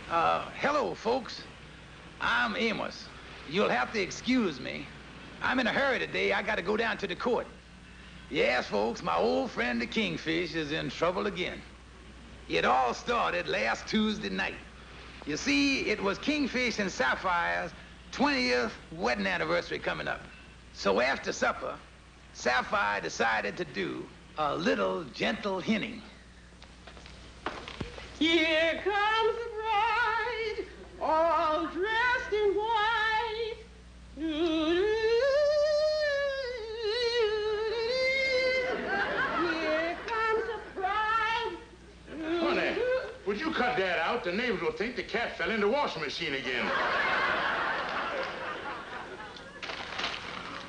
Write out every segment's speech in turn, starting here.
Hello, folks. I'm Amos. You'll have to excuse me. I'm in a hurry today. I got to go down to the court. Yes, folks, my old friend the Kingfish is in trouble again. It all started last Tuesday night. You see, it was Kingfish and Sapphire's 20th wedding anniversary coming up. So after supper, Sapphire decided to do a little gentle hinting. Here comes the bride, all dressed in white. Here comes the bride. Honey, would you cut that out? The neighbors will think the cat fell in the washing machine again.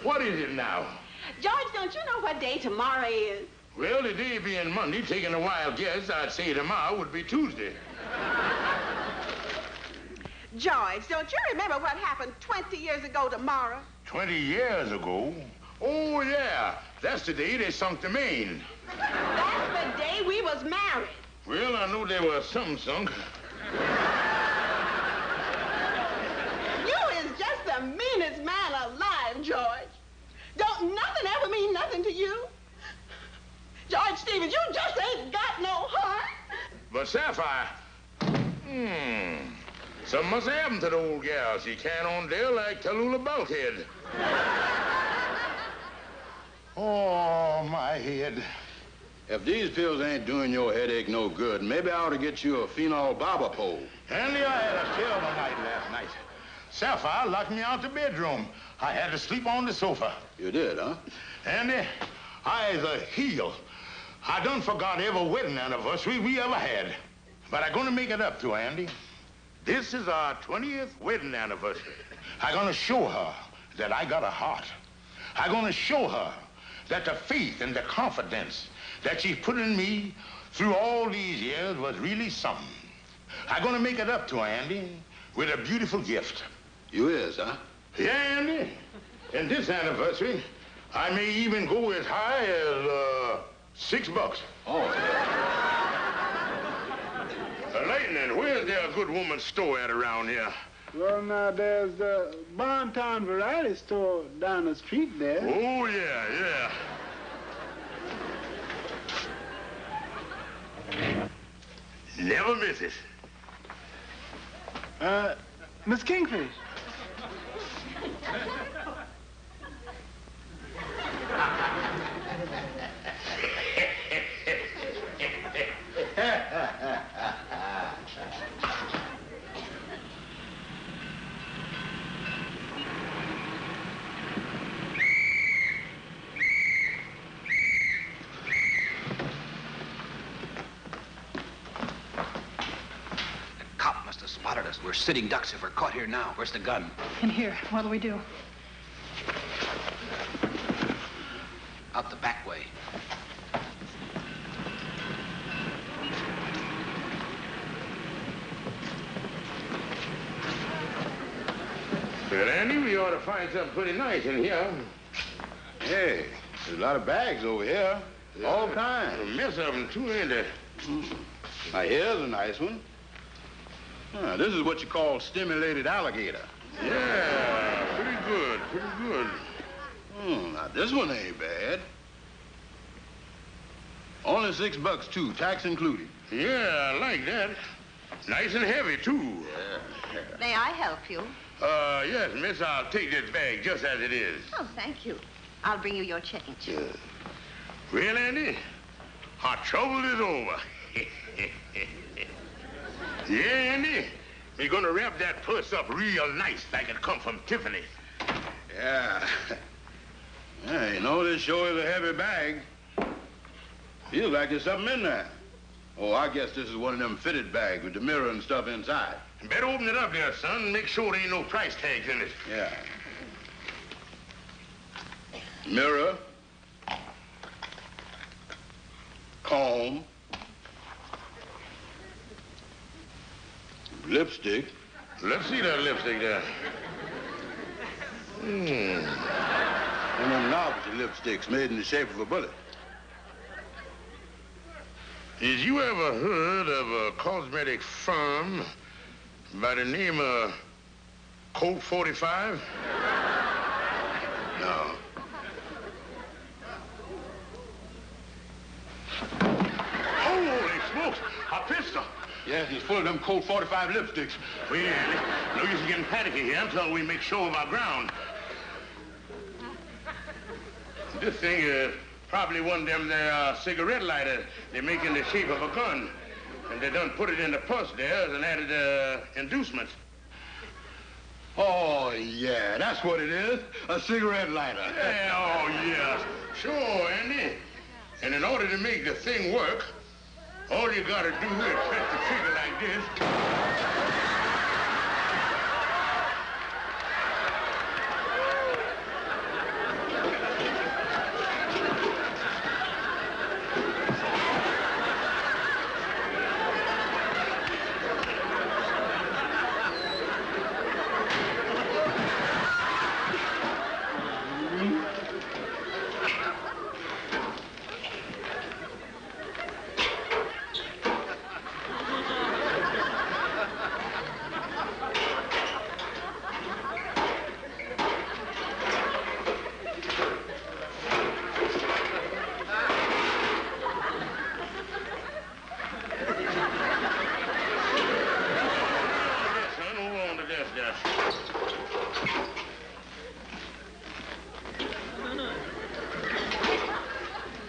What is it now? George, don't you know what day tomorrow is? Well, the day being Monday, taking a wild guess, I'd say tomorrow would be Tuesday. George, don't you remember what happened 20 years ago tomorrow? 20 years ago? Oh, yeah. That's the day they sunk the Maine. That's the day we was married. Well, I know there was something sunk. You is just the meanest man alive, George. Don't nothing ever mean nothing to you? George Stevens, you just ain't got no heart. But Sapphire, something must have happened to the old gal. She can't on there like Tallulah Bulkhead. Oh, my head. If these pills ain't doing your headache no good, maybe I ought to get you a phenol barber pole. Andy, I had a terrible night last night. Sapphire locked me out the bedroom. I had to sleep on the sofa. You did, huh? Andy, I's a heel. I done forgot every wedding anniversary we ever had. But I'm gonna make it up to her, Andy. This is our 20th wedding anniversary. I'm gonna show her that I got a heart. I'm gonna show her that the faith and the confidence that she put in me through all these years was really something. I'm gonna make it up to her, Andy, with a beautiful gift. You is, huh? Yeah, Andy. And this anniversary, I may even go as high as, $6. Oh, yeah. Lightning, where's there a good woman's store at around here? Well, now, there's the Bontown Variety Store down the street there. Oh, yeah. Never miss it. Miss Kingfish. Spotted us. We're sitting ducks if we're caught here now. Where's the gun? In here. What'll we do? Out the back way. Well, Andy, we ought to find something pretty nice in here. Hey, there's a lot of bags over here. All the time. A mess of them, too, ain't there? Now, here's a nice one. This is what you call stimulated alligator. Yeah, pretty good. Now, this one ain't bad. Only $6, too, tax included. Yeah, I like that. Nice and heavy, too. Yeah. May I help you? Yes, miss, I'll take this bag just as it is. Oh, thank you. I'll bring you your change. Well, Andy, our trouble is over. Yeah, Andy, we're gonna wrap that purse up real nice like it come from Tiffany. Yeah. Yeah, you know, this sure is a heavy bag. Feels like there's something in there. Oh, I guess this is one of them fitted bags with the mirror and stuff inside. Better open it up there, son, and make sure there ain't no price tags in it. Yeah. Mirror. Comb. Lipstick. Let's see that lipstick there. One of them novelty lipsticks made in the shape of a bullet. Did you ever heard of a cosmetic firm By the name of Colt 45? No. Holy smokes, a pistol. Yes, he's full of them Colt 45 lipsticks. Wait, Andy. No use in getting panicky here until we make sure of our ground. This thing is probably one of them there cigarette lighters they make in the shape of a gun. And they done put it in the purse there and added inducements. Oh, yeah, that's what it is. A cigarette lighter. Yeah, oh, yes. Sure, Andy. And in order to make the thing work, all you gotta do is press the trigger like this.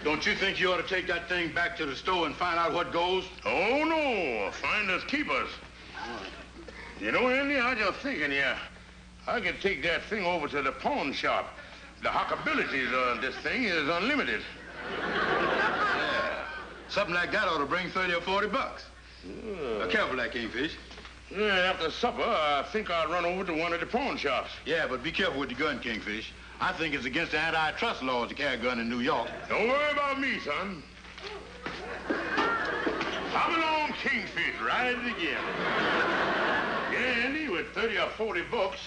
Don't you think you ought to take that thing back to the store and find out what goes? Oh, no. Finders keepers. You know, Andy, I just thinking, yeah, I could take that thing over to the pawn shop. The hockabilities of this thing is unlimited. Yeah. Something like that ought to bring 30 or 40 bucks. Now, careful that, Kingfish. Yeah, after supper, I think I'll run over to one of the pawn shops. Yeah, but be careful with the gun, Kingfish. I think it's against the antitrust laws to carry a gun in New York. Don't worry about me, son. Come along, Kingfish, ride it again. Yeah, Andy, with 30 or 40 bucks,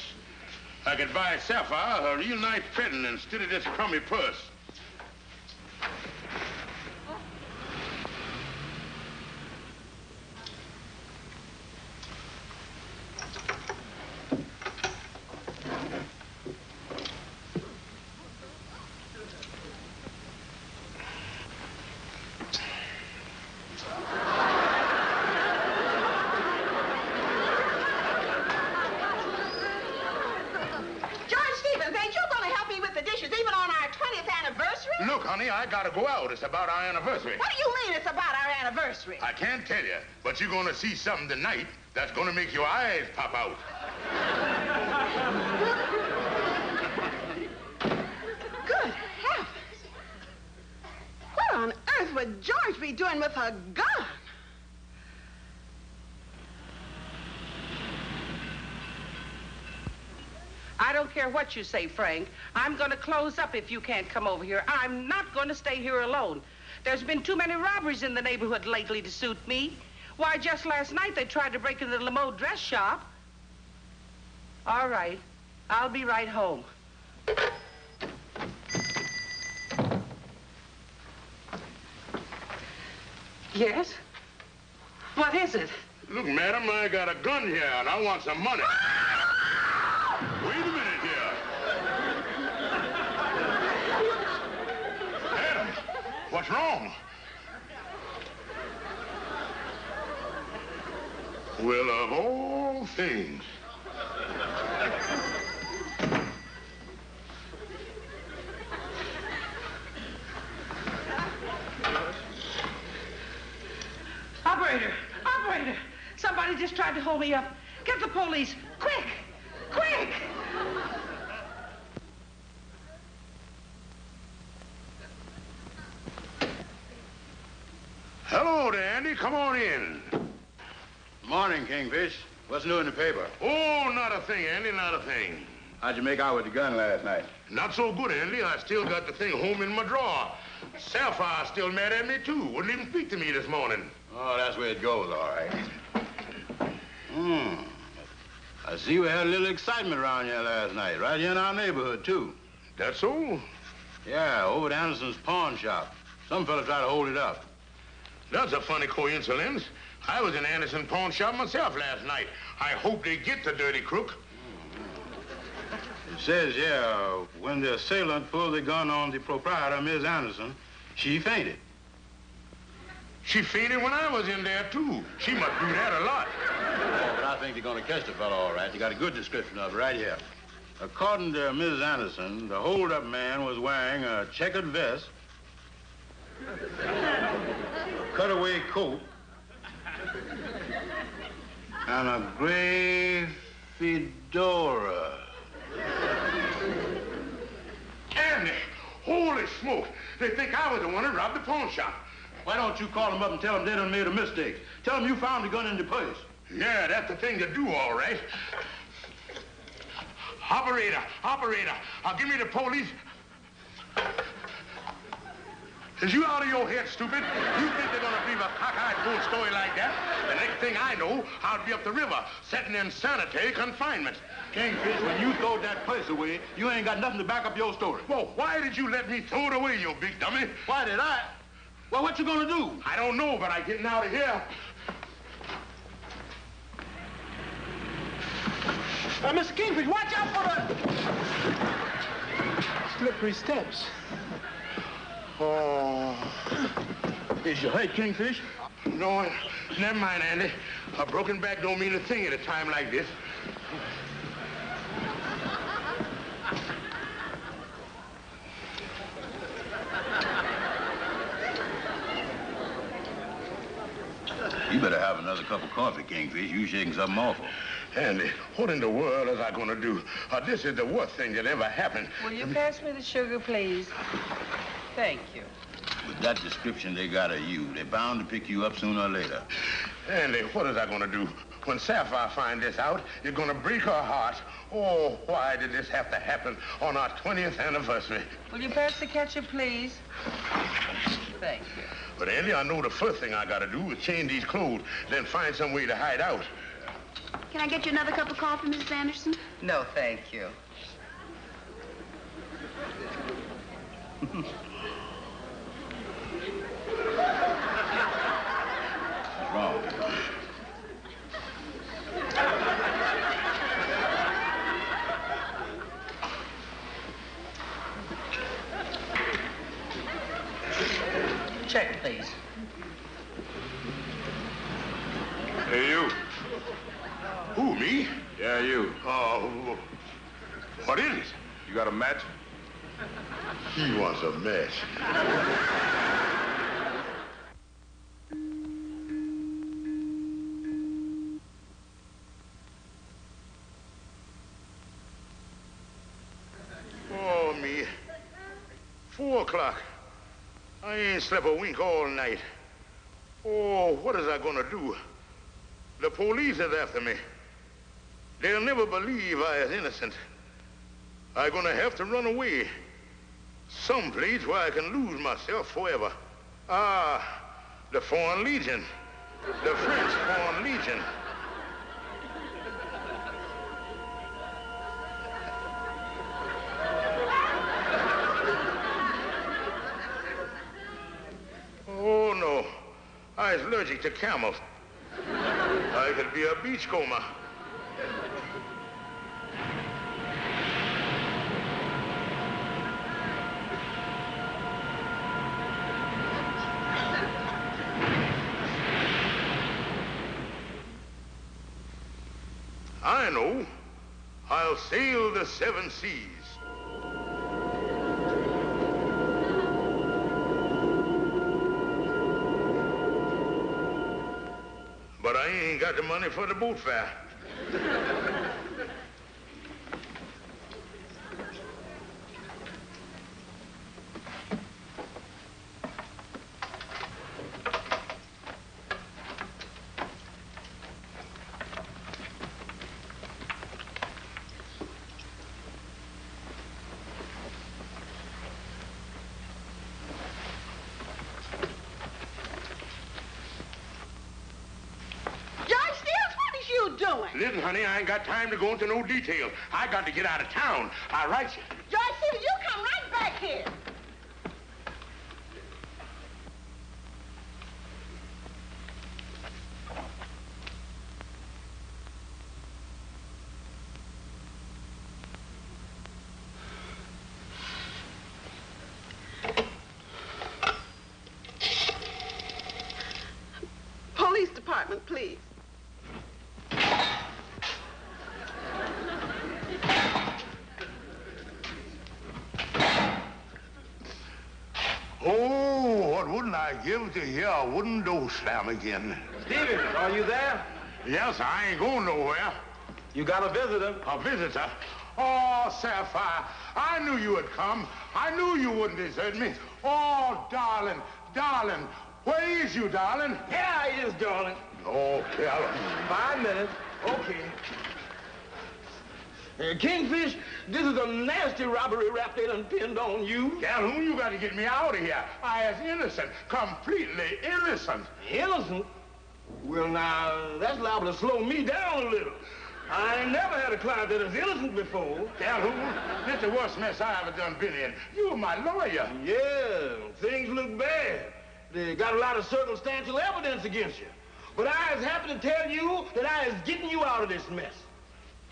I could buy Sapphire a real nice present instead of this crummy purse. Look, honey, I gotta go out. It's about our anniversary. What do you mean it's about our anniversary? I can't tell you, but you're gonna see something tonight that's gonna make your eyes pop out. Good heavens. What on earth would George be doing with a gun? I don't care what you say, Frank. I'm going to close up if you can't come over here. I'm not going to stay here alone. There's been too many robberies in the neighborhood lately to suit me. Why, just last night they tried to break into the Lamode dress shop. All right. I'll be right home. Yes? What is it? Look, madam, I got a gun here, and I want some money. Wait a minute here. Madam, what's wrong? Well, of all things. Operator! Operator! Somebody just tried to hold me up. Get the police! Quick! Quick! Hello there, Andy. Come on in. Morning, Kingfish. What's new in the paper? Oh, not a thing, Andy, not a thing. How'd you make out with the gun last night? Not so good, Andy. I still got the thing home in my drawer. Sapphire's still mad at me, too. Wouldn't even speak to me this morning. Oh, that's where it goes, all right. I see we had a little excitement around here last night, right here in our neighborhood, too. That's so? Yeah, over at Anderson's pawn shop. Some fella tried to hold it up. That's a funny coincidence. I was in Anderson pawn shop myself last night. I hope they get the dirty crook. It says, yeah, when the assailant pulled the gun on the proprietor, Miss Anderson, she fainted. She fainted when I was in there, too. She must do that a lot. Oh, but I think they're going to catch the fellow all right. They got a good description of it right here. According to Miss Anderson, the hold-up man was wearing a checkered vest, a cutaway coat, and a gray fedora. Andy, holy smoke. They think I was the one who robbed the pawn shop. Why don't you call them up and tell them they done made a mistake? Tell them you found the gun in the purse. Yeah, that's the thing to do, all right. Operator, give me the police. Is you out of your head, stupid? You think they're gonna believe a cockeyed bull story like that? The next thing I know, I'll be up the river, sitting in sanitary confinement. Kingfish, when you throwed that purse away, you ain't got nothing to back up your story. Well, why did you let me throw it away, you big dummy? Why did I? Well, what you gonna do? I don't know, but I'm getting out of here. Mr. Kingfish, watch out for the slippery steps. Oh. Is your head, Kingfish? No, never mind, Andy. A broken back don't mean a thing at a time like this. You better have another cup of coffee, Kingfish. You shaking something awful. Andy, what in the world is I going to do? This is the worst thing that ever happened. Will you pass me the sugar, please? Thank you. With that description they got of you, they're bound to pick you up sooner or later. Andy, what is I going to do? When Sapphire finds this out, it's going to break her heart. Oh, why did this have to happen on our 20th anniversary? Will you pass the ketchup, please? Thank you. But, Andy, I know the first thing I got to do is change these clothes, then find some way to hide out. Can I get you another cup of coffee, Mrs. Anderson? No, thank you. What's wrong? Check, please. Hey, you. Who, me? Yeah, you. Oh, what is it? You got a match? He wants a match. Oh, me. 4 o'clock. I ain't slept a wink all night. Oh, what is I gonna do? The police is after me. They'll never believe I is innocent. I'm gonna have to run away. Someplace where I can lose myself forever. Ah, the Foreign Legion. The French Foreign Legion. Oh, no. I is allergic to camels. I could be a beachcomber. I know. I'll sail the 7 seas. But I ain't got the money for the boat fare. Listen, honey, I ain't got time to go into no detail. I got to get out of town. I'll write you. George Stevens, you come right back here. please. Oh, what wouldn't I give to hear a wooden door slam again? Stevens, are you there? Yes, I ain't going nowhere. You got a visitor. A visitor? Oh, Sapphire, I knew you would come. I knew you wouldn't desert me. Oh, darling, darling. Where is you, darling? Here he is, darling. Oh, Calhoun. 5 minutes. Okay. Kingfish, this is a nasty robbery rap they done pinned on you. Calhoun, you got to get me out of here. I is innocent, completely innocent. Innocent? Well, now, that's liable to slow me down a little. I ain't never had a client that is innocent before. Calhoun, this is the worst mess I ever done been in. You were my lawyer. Yeah, things look bad. They got a lot of circumstantial evidence against you. But I is happy to tell you that I is getting you out of this mess.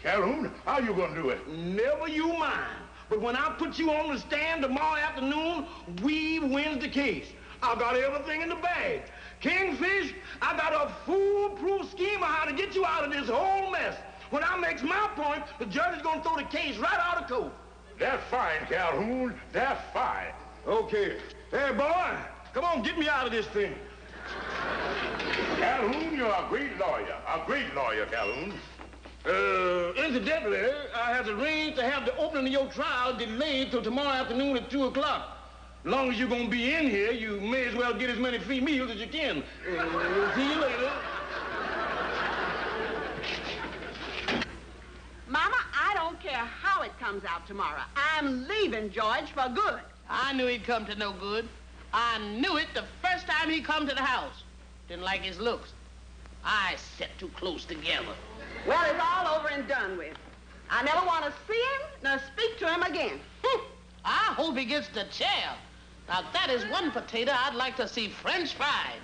Calhoun, how you gonna do it? Never you mind. But when I put you on the stand tomorrow afternoon, we wins the case. I got everything in the bag. Kingfish, I got a foolproof scheme of how to get you out of this whole mess. When I makes my point, the judge is gonna throw the case right out of court. That's fine, Calhoun. That's fine. Okay. Hey, boy, come on, get me out of this thing. Calhoun, you're a great lawyer, Calhoun. Incidentally, I have arranged to have the opening of your trial delayed till tomorrow afternoon at 2 o'clock. As long as you're gonna be in here, you may as well get as many free meals as you can. See you later. Mama, I don't care how it comes out tomorrow. I'm leaving George for good. I knew he'd come to no good. I knew it the first time he come to the house. Didn't like his looks. I sat too close together. Well, it's all over and done with. I never want to see him nor speak to him again. I hope he gets the chair. Now, that is one potato I'd like to see French fried.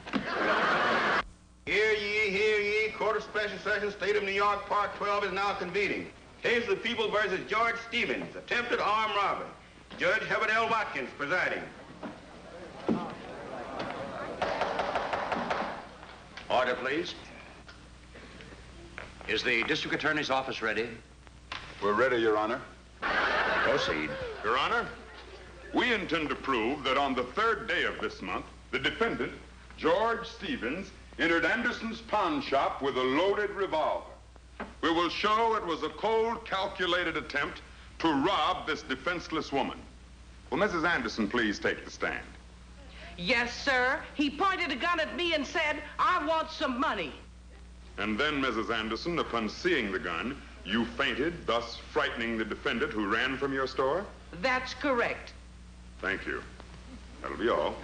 Hear ye, Court of Special Sessions, State of New York, Part 12 is now convening. Case of the People versus George Stevens, attempted armed robbery. Judge Herbert L. Watkins presiding. Order, please. Is the district attorney's office ready? We're ready, Your Honor. Proceed. Your Honor, we intend to prove that on the 3rd day of this month, the defendant, George Stevens, entered Anderson's pawn shop with a loaded revolver. We will show it was a cold, calculated attempt to rob this defenseless woman. Will Mrs. Anderson please take the stand? Yes, sir. He pointed a gun at me and said, I want some money. And then, Mrs. Anderson, upon seeing the gun, you fainted, thus frightening the defendant who ran from your store? That's correct. Thank you. That'll be all.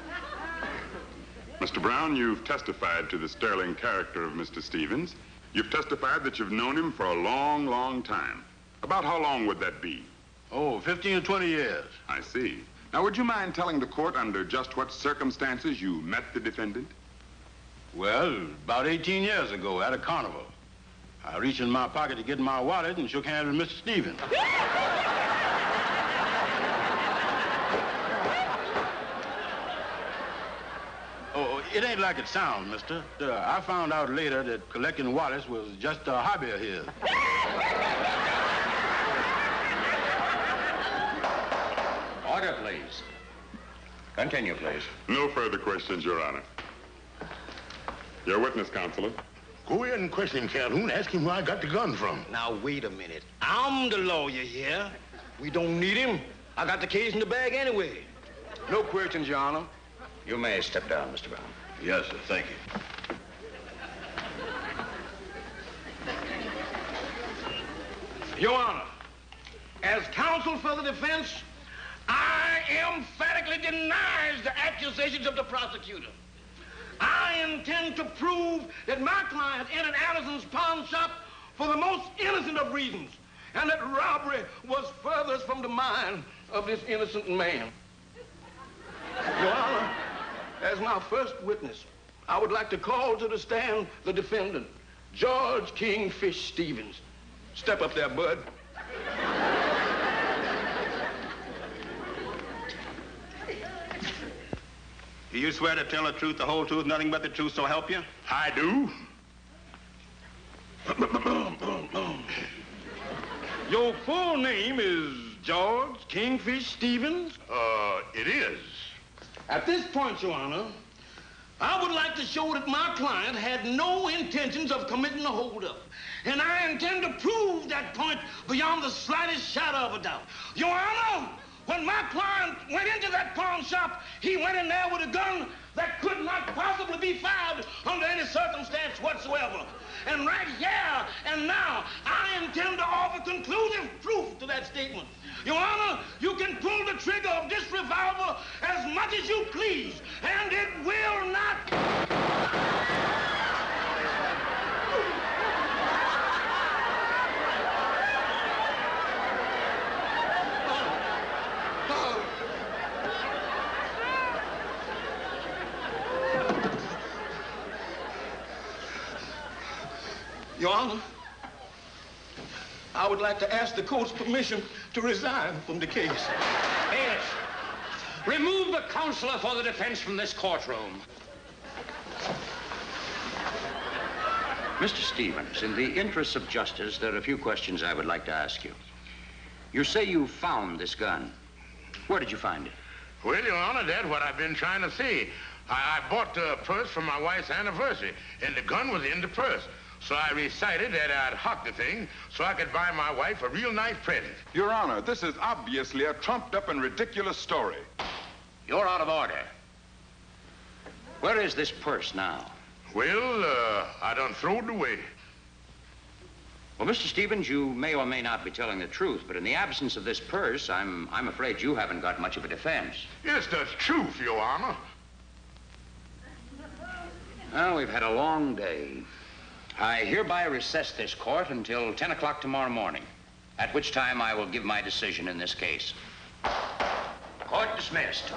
Mr. Brown, you've testified to the sterling character of Mr. Stevens. You've testified that you've known him for a long, long time. About how long would that be? Oh, 15 or 20 years. I see. Now, would you mind telling the court under just what circumstances you met the defendant? Well, about 18 years ago at a carnival. I reached in my pocket to get my wallet and shook hands with Mr. Stevens. Oh, it ain't like it sounds, mister. I found out later that collecting wallets was just a hobby of his. Order, please. Continue, please. No further questions, Your Honor. Your witness, Counselor. Go ahead and question him, Calhoun. Ask him where I got the gun from. Now, wait a minute. I'm the lawyer here. We don't need him. I got the case in the bag anyway. No questions, Your Honor. You may step down, Mr. Brown. Yes, sir. Thank you. Your Honor, as counsel for the defense, I emphatically denies the accusations of the prosecutor. I intend to prove that my client entered Anderson's pawn shop for the most innocent of reasons, and that robbery was furthest from the mind of this innocent man. Your Honor, as my first witness, I would like to call to the stand the defendant, George Kingfish Stevens. Step up there, bud. Do you swear to tell the truth, the whole truth, nothing but the truth, so help you? I do. Your full name is George Kingfish Stevens? It is. At this point, Your Honor, I would like to show that my client had no intentions of committing a holdup. And I intend to prove that point beyond the slightest shadow of a doubt. Your Honor, when my client went into that pawn shop, he went in there with a gun that could not possibly be fired under any circumstance whatsoever. And right here and now, I intend to offer conclusive proof to that statement. Your Honor, you can pull the trigger of this revolver as much as you please, and it will not... Your Honor, I would like to ask the court's permission to resign from the case. Amos, remove the counselor for the defense from this courtroom. Mr. Stevens, in the interests of justice, there are a few questions I would like to ask you. You say you found this gun. Where did you find it? Well, Your Honor, that's what I've been trying to say. I bought the purse for my wife's anniversary, and the gun was in the purse. So I recited that I'd hock the thing so I could buy my wife a real nice present. Your Honor, this is obviously a trumped-up and ridiculous story. You're out of order. Where is this purse now? Well, I done throwed it away. Well, Mr. Stevens, you may or may not be telling the truth, but in the absence of this purse, I'm afraid you haven't got much of a defense. Yes, that's truth, Your Honor. Well, we've had a long day. I hereby recess this court until 10 o'clock tomorrow morning, at which time I will give my decision in this case. Court dismissed.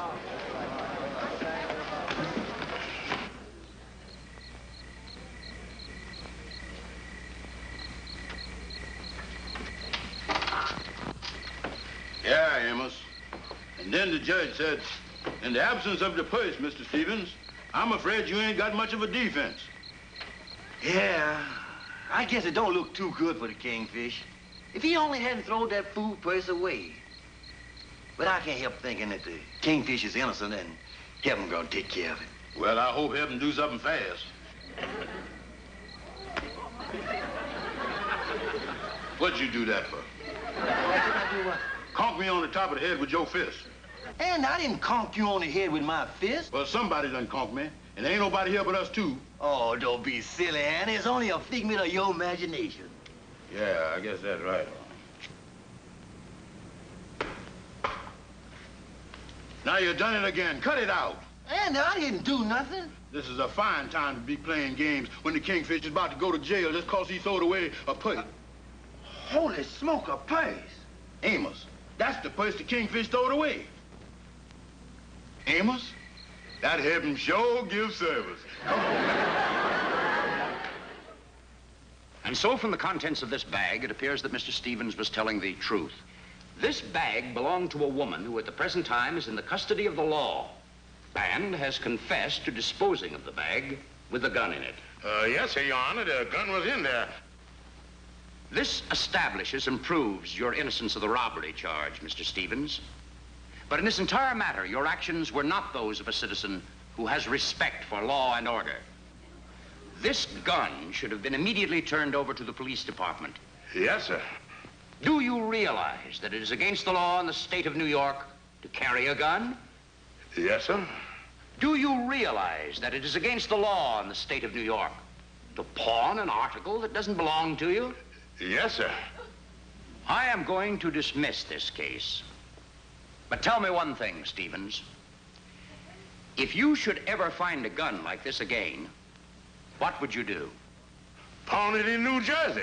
Yeah, Amos. And then the judge said, in the absence of the purse, Mr. Stevens, I'm afraid you ain't got much of a defense. Yeah, I guess it don't look too good for the Kingfish. If he only hadn't thrown that fool purse away. But I can't help thinking that the Kingfish is innocent and heaven gonna take care of it. Well, I hope heaven do something fast. What'd you do that for? What did I do what? Conk me on the top of the head with your fist. And I didn't conk you on the head with my fist. Well, somebody done conk me, and there ain't nobody here but us two. Oh, don't be silly, Annie. It's only a figment of your imagination. Yeah, I guess that's right. Now you done it again. Cut it out. And I didn't do nothing. This is a fine time to be playing games when the Kingfish is about to go to jail just because he throwed away a purse. Holy smoke, a purse. Amos, that's the purse the Kingfish throwed away. Amos, that heaven sure gives service. Come on. And so from the contents of this bag, it appears that Mr. Stevens was telling the truth. This bag belonged to a woman who at the present time is in the custody of the law and has confessed to disposing of the bag with the gun in it. Yes, sir, Your Honor, the gun was in there. This establishes and proves your innocence of the robbery charge, Mr. Stevens. But in this entire matter, your actions were not those of a citizen who has respect for law and order. This gun should have been immediately turned over to the police department. Yes, sir. Do you realize that it is against the law in the state of New York to carry a gun? Yes, sir. Do you realize that it is against the law in the state of New York to pawn an article that doesn't belong to you? Yes, sir. I am going to dismiss this case. But tell me one thing, Stevens. If you should ever find a gun like this again, what would you do? Pawn it in New Jersey.